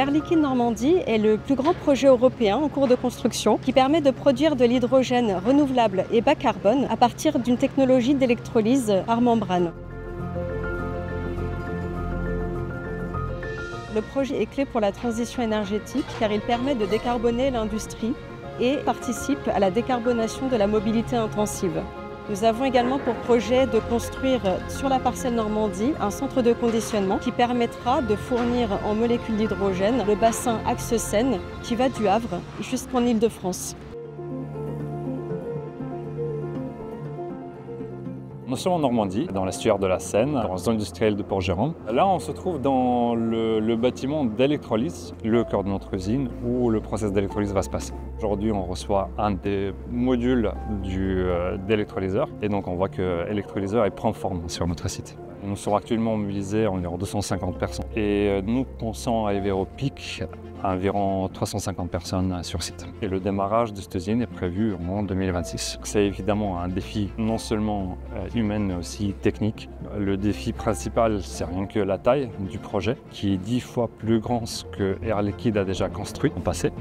Air Liquide Normandie est le plus grand projet européen en cours de construction qui permet de produire de l'hydrogène renouvelable et bas carbone à partir d'une technologie d'électrolyse par membrane. Le projet est clé pour la transition énergétique car il permet de décarboner l'industrie et participe à la décarbonation de la mobilité intensive. Nous avons également pour projet de construire sur la parcelle Normandie un centre de conditionnement qui permettra de fournir en molécules d'hydrogène le bassin Axe-Seine qui va du Havre jusqu'en Île-de-France. Nous sommes en Normandie, dans l'estuaire de la Seine, dans la zone industrielle de Port-Jérôme. Là, on se trouve dans le bâtiment d'électrolyse, le cœur de notre usine, où le process d'électrolyse va se passer. Aujourd'hui, on reçoit un des modules d'électrolyseur, et donc on voit que l'électrolyseur prend forme sur notre site. Nous sommes actuellement mobilisés environ 250 personnes, et nous pensons arriver au pic à environ 350 personnes sur site. Et le démarrage de cette usine est prévu en 2026. C'est évidemment un défi non seulement humain mais aussi technique. Le défi principal, c'est rien que la taille du projet, qui est 10 fois plus grand que Air Liquide a déjà construit en passé.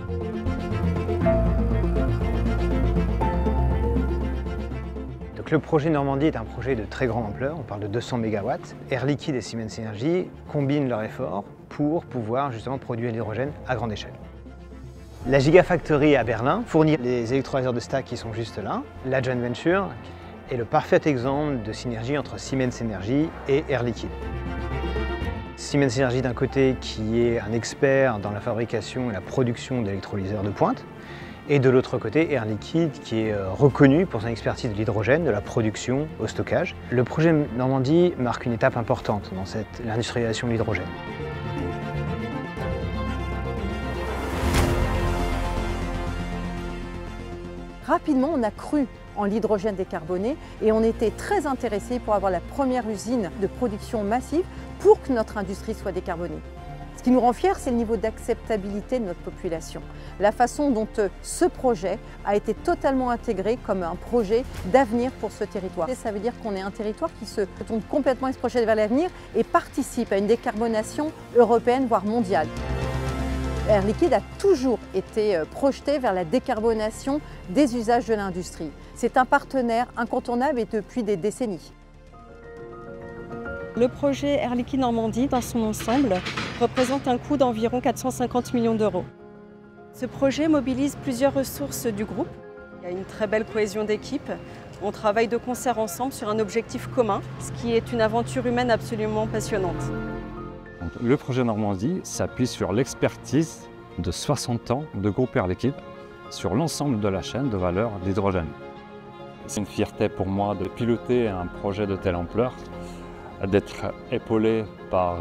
Le projet Normandie est un projet de très grande ampleur, on parle de 200 MW. Air Liquide et Siemens Energy combinent leurs efforts pour pouvoir justement produire l'hydrogène à grande échelle. La Gigafactory à Berlin fournit les électrolyseurs de stack qui sont juste là. La joint venture est le parfait exemple de synergie entre Siemens Energy et Air Liquide. Siemens Energy d'un côté qui est un expert dans la fabrication et la production d'électrolyseurs de pointe, et de l'autre côté, Air Liquide qui est reconnu pour son expertise de l'hydrogène, de la production au stockage. Le projet Normandie marque une étape importante dans l'industrialisation de l'hydrogène. Rapidement, on a cru en l'hydrogène décarboné et on était très intéressés pour avoir la première usine de production massive pour que notre industrie soit décarbonée. Ce qui nous rend fiers, c'est le niveau d'acceptabilité de notre population. La façon dont ce projet a été totalement intégré comme un projet d'avenir pour ce territoire. Et ça veut dire qu'on est un territoire qui se tourne complètement et se projette vers l'avenir et participe à une décarbonation européenne, voire mondiale. Air Liquide a toujours été projeté vers la décarbonation des usages de l'industrie. C'est un partenaire incontournable et depuis des décennies. Le projet Air Liquide Normandie, dans son ensemble, représente un coût d'environ 450 millions d'euros. Ce projet mobilise plusieurs ressources du groupe. Il y a une très belle cohésion d'équipe. On travaille de concert ensemble sur un objectif commun, ce qui est une aventure humaine absolument passionnante. Le projet Normandie s'appuie sur l'expertise de 60 ans de groupe Air Liquide sur l'ensemble de la chaîne de valeur d'hydrogène. C'est une fierté pour moi de piloter un projet de telle ampleur, d'être épaulé par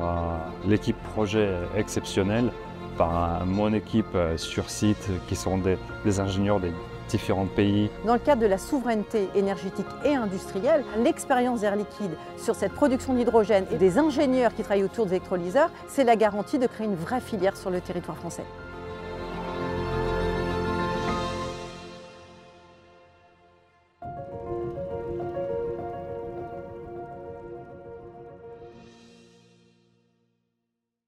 l'équipe projet exceptionnelle, par mon équipe sur site qui sont des ingénieurs des différents pays. Dans le cadre de la souveraineté énergétique et industrielle, l'expérience d'Air Liquide sur cette production d'hydrogène et des ingénieurs qui travaillent autour des électrolyseurs, c'est la garantie de créer une vraie filière sur le territoire français.